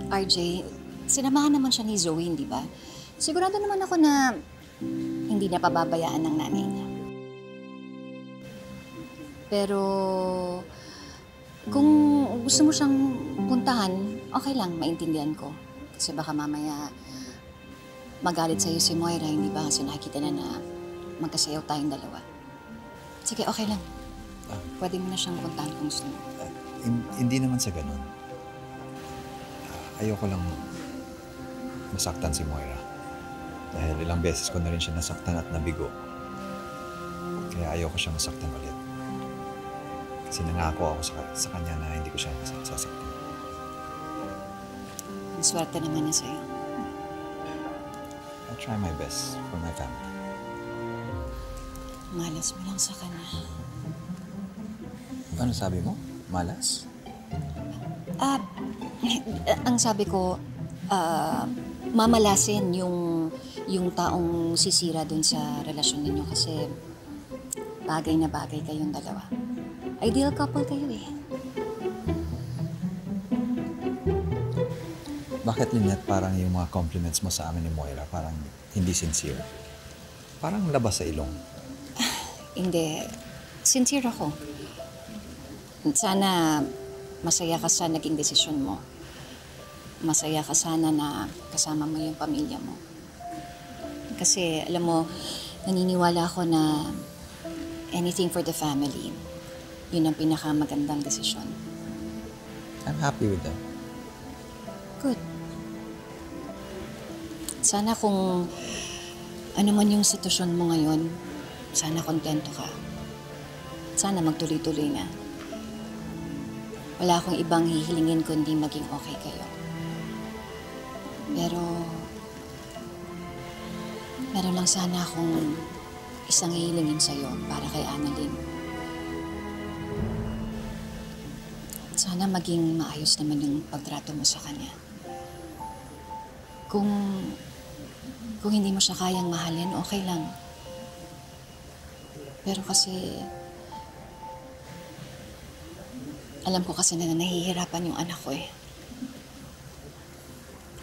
RJ, sinamahan naman siya ni Zoe, di ba? Sigurado naman ako na hindi na pababayaan ng nanay niya. Pero kung gusto mo siyang puntahan, okay lang, maintindihan ko. Kasi baka mamaya magalit sa'yo si Moira, hindi ba? Kasi nakikita na magkasayaw tayong dalawa. Sige, okay lang. Pwede mo na siyang puntahan kung gusto mo. Hindi naman sa ganun. Ayoko lang masaktan si Moira. Dahil ilang beses ko na rin siya nasaktan at nabigo. Kaya ayoko siya masaktan ulit. Kasi nangako ako sa kanya na hindi ko siya sasaktan. Ang swerte naman niya sa'yo. I'll try my best for my family. Malas mo lang sa kanya. Ano sabi mo? Malas? Ang sabi ko, mamalasin yung taong sisira dun sa relasyon ninyo kasi bagay na bagay kayong dalawa. Ideal couple kayo eh. Bakit, Lynette, parang yung mga compliments mo sa amin ni Moira parang hindi sincere? Parang labas sa ilong. Hindi. Sincere ako. Sana masaya ka sa naging desisyon mo. Masaya ka sana na kasama mo yung pamilya mo. Kasi, alam mo, naniniwala ako na anything for the family, yun ang pinakamagandang desisyon. I'm happy with that. Good. Sana kung ano man yung sitwasyon mo ngayon, sana kontento ka. Sana magtuloy-tuloy na. Wala akong ibang hihilingin kundi maging okay kayo. Pero meron lang sana akong isang hihilingin sa'yo para kay Annalyn. Sana maging maayos naman yung pagtrato mo sa kanya. Kung hindi mo siya kayang mahalin, okay lang. Pero kasi alam ko kasi na nahihirapan yung anak ko eh.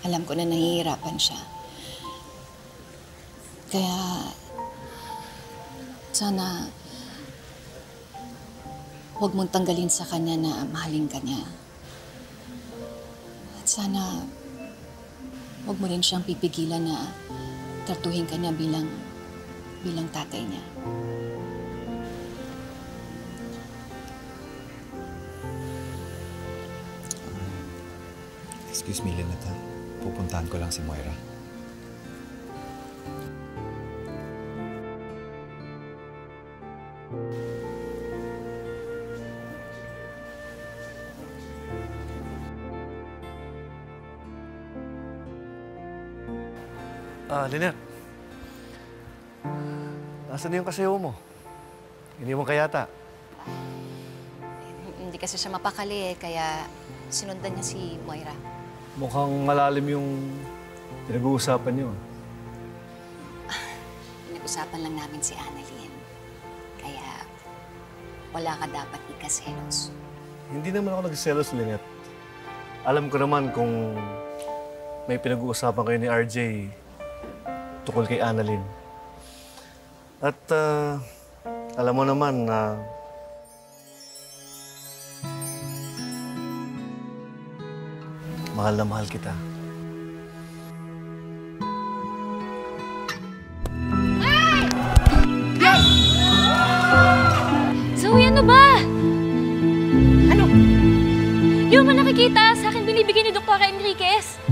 Alam ko na nahihirapan siya. Kaya sana huwag mong tanggalin sa kanya na mahalin ka niya. At sana huwag mo rin siyang pipigilan na tratuhin ka niya bilang tatay niya. Excuse me, Lynette, ha? Pupuntahan ko lang si Moira. Lynette. Nasaan na yung kasayaw mo? Iniwan ka yata. Hindi kasi siya mapakali eh, kaya sinundan niya si Moira. Mukhang malalim yung pinag-uusapan niyo. Pinag-usapan lang namin si Annalyn. Kaya wala ka dapat ikaselos. Hindi naman ako nagselos, Lynette. Alam ko naman kung may pinag-uusapan kayo ni RJ tukol kay Annalyn. At alam mo naman na mahal na mahal kita. Zoe, ano ba? Ano? Di mo ba nakikita? Sa akin binibigay ni Dr. Enriquez.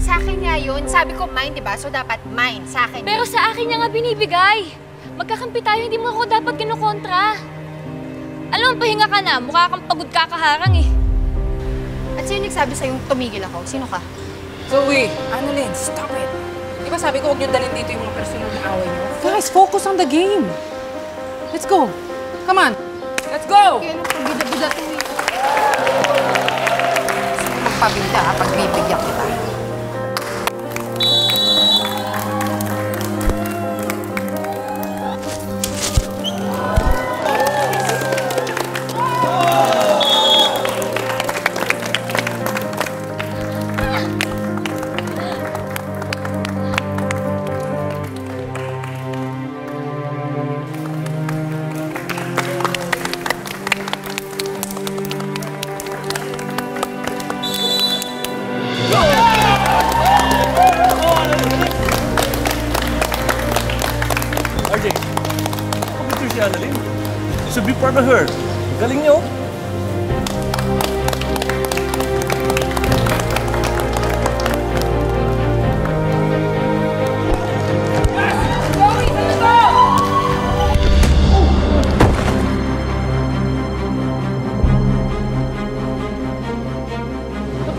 Sa akin nga yun. Sabi ko mine, di ba? So dapat mine. Sa akin. Pero sa akin niya nga binibigay. Magkakampi tayo, hindi mo ako dapat kinukontra. Alam mo, pahinga ka na. Mukha kang pagod kakaharang eh. At sino nagsabi sa'yong tumigil ako? Sino ka? Zoe, Annalyn, stop it. Di ba sabi ko huwag niyo dalhin dito yung mga personal na away niyo? Guys, focus on the game. Let's go. Come on. Let's go! Kaya nang pabida-bida ito eh. Magpabida ha, pagbibigyan kita. RJ, kapag si Annalyn. You should be proud of her. Galing niyo.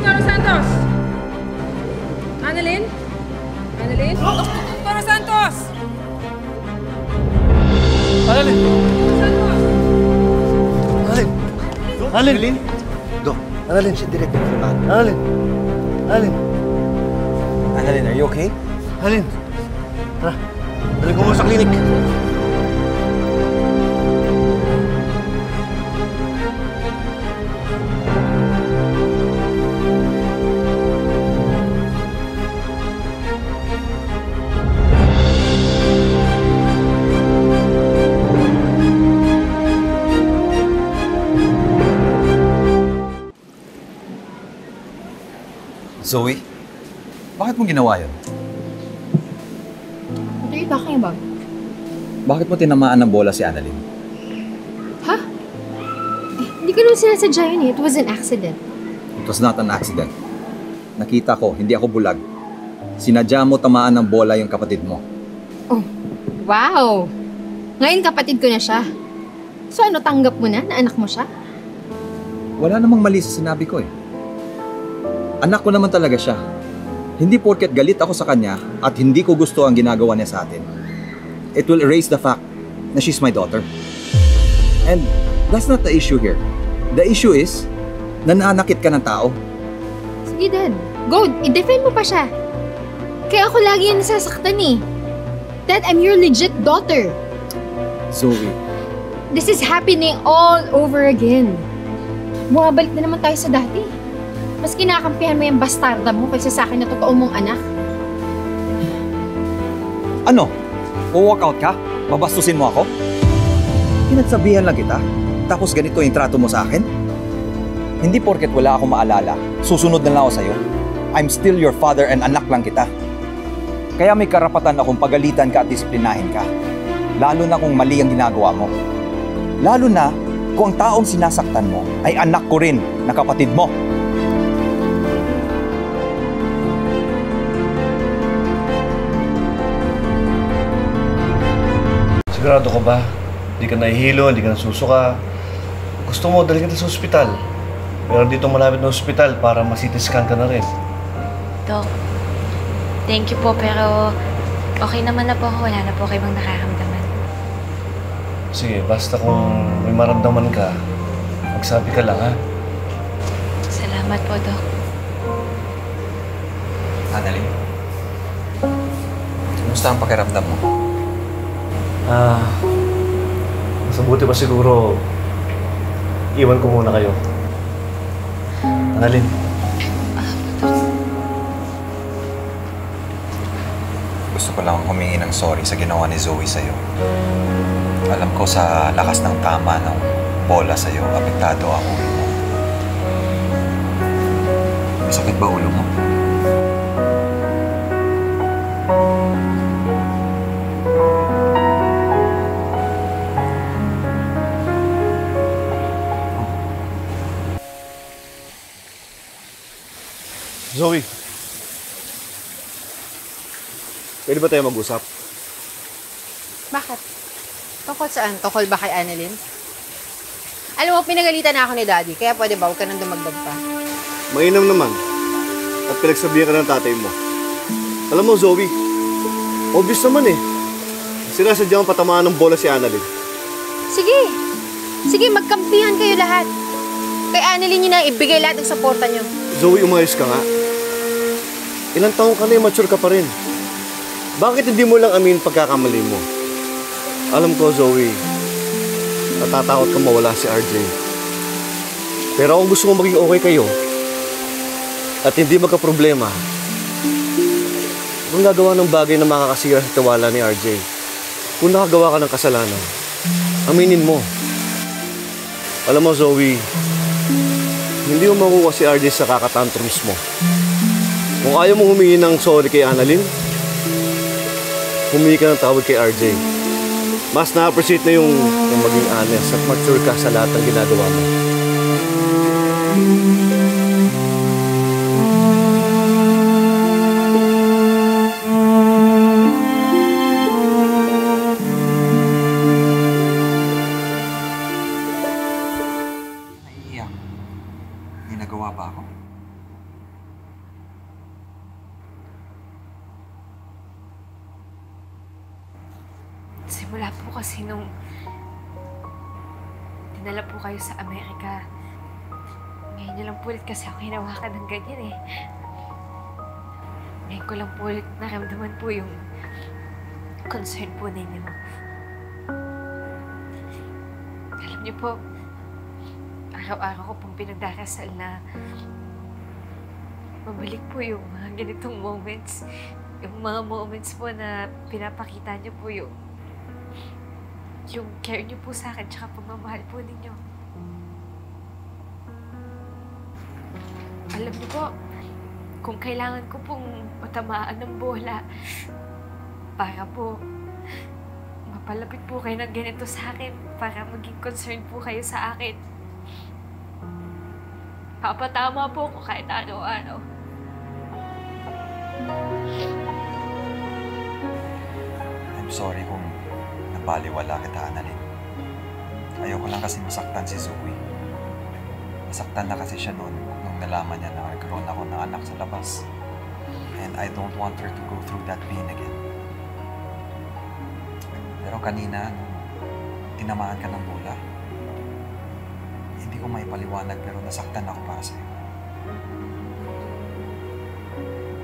Dr. Santos! Annalyn? Annalyn? Dr. Santos! Annalyn! Santos! Annalyn! Annalyn! Dok, Annalyn, si Direk Priman. Annalyn! Annalyn! Annalyn, are you okay? Annalyn! Tara, dali ko mo sa klinik. Zoe, bakit mo ginawa yun? What are you talking about? Bakit mo tinamaan ng bola si Annalyn? Ha? Hindi ko naman sinasadya yun eh. It was an accident. It was not an accident. Nakita ko, hindi ako bulag. Sinadya mo tamaan ng bola yung kapatid mo. Oh, wow! Ngayon kapatid ko na siya. So ano, tanggap mo na anak mo siya? Wala namang mali sa sinabi ko eh. Anak ko naman talaga siya. Hindi porket galit ako sa kanya at hindi ko gusto ang ginagawa niya sa atin. It will erase the fact na she's my daughter. And that's not the issue here. The issue is, nananakit ka ng tao. Sige, Dad. Go, i-defend mo pa siya. Kaya ako lagi yan nasasaktan eh. Dad, I'm your legit daughter. Zoe, This is happening all over again. Bumabalik na naman tayo sa dati. Mas kinakampihan mo yung bastarda mo kaysa sa akin na totoo mong anak. ano? O-walk out ka? Babastusin mo ako? Pinagsabihan lang kita, tapos ganito yung trato mo sa akin? Hindi porket wala akong maalala, susunod na lang ako sa'yo. I'm still your father and anak lang kita. Kaya may karapatan akong pagalitan ka at disiplinahin ka. Lalo na kung mali ang ginagawa mo. Lalo na kung ang taong sinasaktan mo ay anak ko rin na kapatid mo. Sigurado ka ba? Hindi ka nahihilo, hindi ka nasusuka. Gusto mo, dali kita sa ospital. Pero dito malapit na ospital para ma-CT scan ka na rin. Dok, thank you po, pero okay naman na po ako. Wala na po kayo bang nakaramdaman. Sige, basta kung may maramdaman ka, magsabi ka lang, ha? Salamat po, Dok. Annalyn, kumusta ang pakiramdam mo? Mas mabuti pa siguro, iwan ko muna kayo. Annalyn, Gusto ko lang humingi ng sorry sa ginawa ni Zoe sa'yo. Alam ko sa lakas ng tama ng bola sa'yo, apektado ang ulo mo. Masakit ba ulo mo? Zoe. Pwede ba tayo mag-usap? Bakit? Tungkol saan? Tungkol ba kay Annalyn? Alam mo, pinagalitan na ako ni Daddy, kaya pwede ba huwag ka nang dumagdag pa? Mainam naman. At pinagsabihan ka ng tatay mo. Alam mo, Zoe, obvious naman eh. Sinasadya ang patamaan ng bola si Annalyn. Sige. Sige, magkampihan kayo lahat. Kay Annalyn yun na ibigay lahat ng suporta niyo. Zoe, umayos ka nga. Ilang taong ka na, mature ka pa rin. Bakit hindi mo lang amin pagkakamali mo? Alam ko, Zoe, natatakot ka mawala si RJ. Pero kung gusto mo maging okay kayo, at hindi magka-problema, kung gagawa ng bagay na makakasira sa tiwala ni RJ, kung nakagawa ka ng kasalanan, aminin mo. Alam mo, Zoe, hindi mo makuha si RJ sa kakatantrums mo. Kung ayaw mo humingi ng sorry kay Annalyn, humingi ka ng tawad kay RJ. mas na-appreciate na yung maging honest at mature ka sa lahat ng ginagawa mo. Naiiyak. May nagawa ba ako? Simula po kasi nung dinala po kayo sa Amerika, ngayon niyo lang po ulit kasi ako hinawakan ng ganyan eh. Ngayon ko lang po ulit naramdaman po yung concern po ninyo. Alam niyo po, araw-araw ko pong pinagdarasal na mabalik po yung mga ganitong moments. Yung mga moments po na pinapakita niyo po yung care niyo po sa akin tsaka pagmamahal po ninyo. Alam niyo po, kung kailangan ko pong matamaan ng bola para po mapalapit po kayo ng ganito sa akin, para maging concerned po kayo sa akin, papatama po ako kahit araw-araw. I'm sorry kung nabaliwala kita, Annalyn. Ayoko lang kasi masaktan si Zoe. Nasaktan na kasi siya noon nung nalaman niya na nagkaroon ako ng anak sa labas. And I don't want her to go through that pain again. Pero kanina, nung tinamaan ka ng bola, hindi ko maipaliwanag pero nasaktan ako para sa'yo.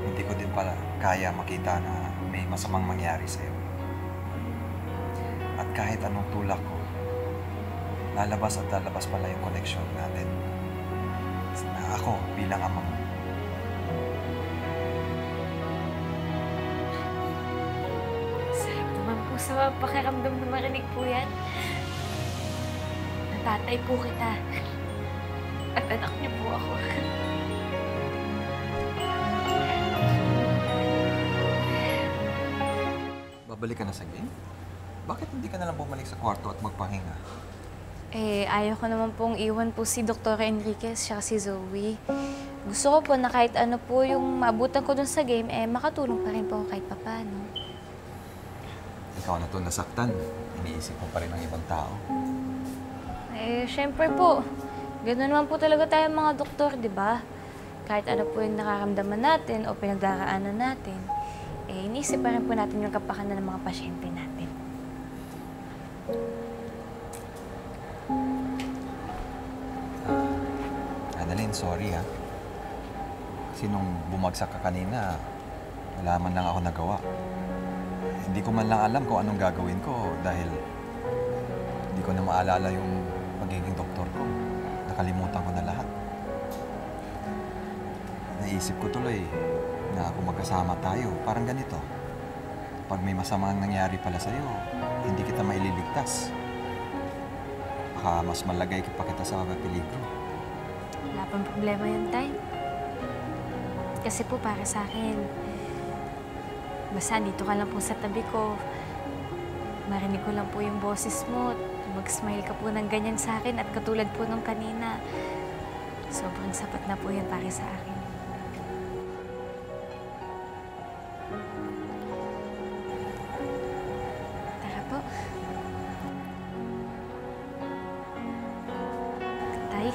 Hindi ko din pala kaya makita na may masamang mangyari sa'yo. At kahit anong tulak ko, lalabas at lalabas pala yung connection natin. Na ako bilang ama mo. Sarap naman po sa pakiramdam na marinig po yan. Natatay po kita. At anak niyo po ako. Babalik ka na sa game? Bakit hindi ka na lang bumalik sa kwarto at magpahinga? Ayaw ko naman pong iwan po si Dr. Enriquez siya si Zoe. Gusto ko po na kahit ano po yung maabutan ko dun sa game, makatulong pa rin po ako kahit papano. Ikaw na to nasaktan. Iniisip mo pa rin ng ibang tao. Syempre po. Gano'n naman po talaga tayo mga doktor, di ba? Kahit ano po yung nakaramdaman natin o pinagdaraanan natin, iniisip pa rin po natin yung kapakanan ng mga pasyente natin. Annalyn, sorry ha. Kasi nung bumagsak ka kanina, wala man lang ako nagawa. Hindi ko man lang alam kung anong gagawin ko dahil hindi ko na maalala yung pagiging doktor ko. Nakalimutan ko na lahat. Naisip ko tuloy na kung magkasama tayo, parang ganito. Pag may masamang nangyari pala sa'yo, hindi kita maililigtas. Baka mas malagay pa kita sa peligro. Wala pang problema yun, Tay. Kasi po para sa akin, basta dito ka lang po sa tabi ko, marinig ko lang po yung boses mo, mag-smile ka po ng ganyan sa akin at katulad po nung kanina, sobrang sapat na po yan para sa akin. Tara po. Tay.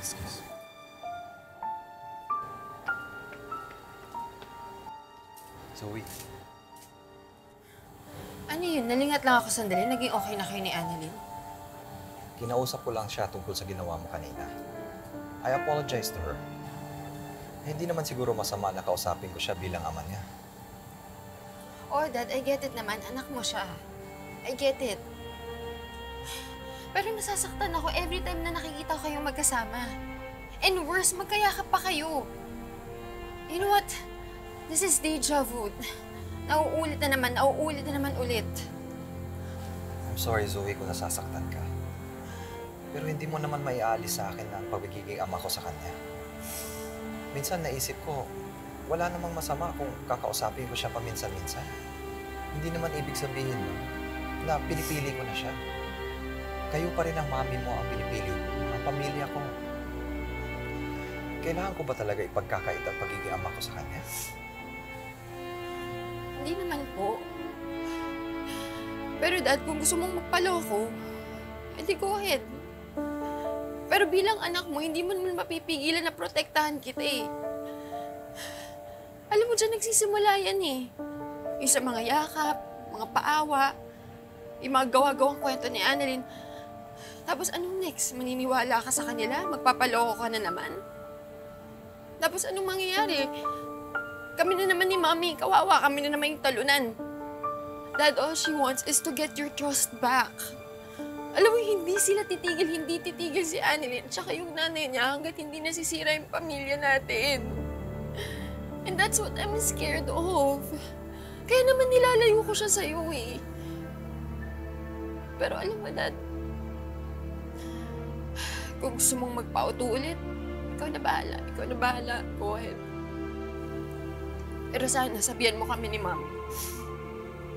Excuse. Zoe, Ano yun? Nalingat lang ako sandali. Naging okay na kayo ni Annalyn. kinausap ko lang siya tungkol sa ginawa mo kanina. I apologize to her. hindi naman siguro masama na kausapin ko siya bilang ama niya. Oh, Dad, I get it naman. Anak mo siya. I get it. Pero nasasaktan ako every time na nakikita ko kayong magkasama. And worse, magkayakap pa kayo. You know what? This is deja vu. Nauulit na naman ulit. I'm sorry, Zoe, kung nasasaktan ka. Pero hindi mo naman maiaalis sa akin na ang pagiging ama ko sa kanya. Minsan naisip ko, wala namang masama kung kakausapin ko siya paminsan-minsan. Hindi naman ibig sabihin mo na pinipili ko na siya. Kayo pa rin ang mami mo ang pinipili ko, ang pamilya ko. Kailangan ko ba talaga ipagkakait ang pagiging ama ko sa kanya? Hindi naman po. Pero Dad, kung gusto mong magpaloko, edi go ahead. Pero bilang anak mo, hindi mo naman mapipigilan na protektahan kita eh. Alam mo dyan, nagsisimula yan eh. Yung sa mga yakap, mga paawa, yung mga gawa-gawang kwento ni Annalyn. Tapos anong next? Maniniwala ka sa kanila? Magpapaloko ka na naman? Tapos anong mangyayari? Kami na naman ni Mami, kawawa, kami na naman yung talunan. Dad, all she wants is to get your trust back. Alam mo, hindi titigil si Annalyn, tsaka yung nanay niya hanggat hindi nasisira yung pamilya natin. And that's what I'm scared of. Kaya naman nilalayo ko siya sa'yo eh. Pero alam mo, Dad, kung gusto mong magpauto ulit, ikaw na bahala. Go ahead. Pero sana, sabihan mo kami ni Mami.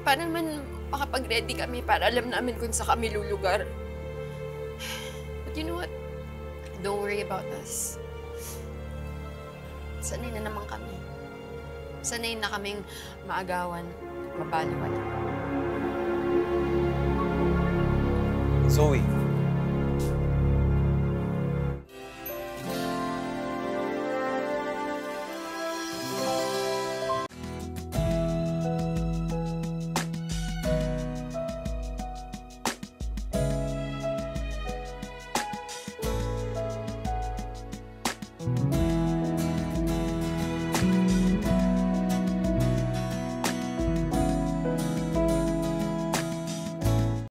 Para naman makapag-ready kami para alam namin kung saan kami lulugar. But you know what? Don't worry about us. Sanay na naman kami. Sanay na kaming maagawan, mabaliwan. Zoe,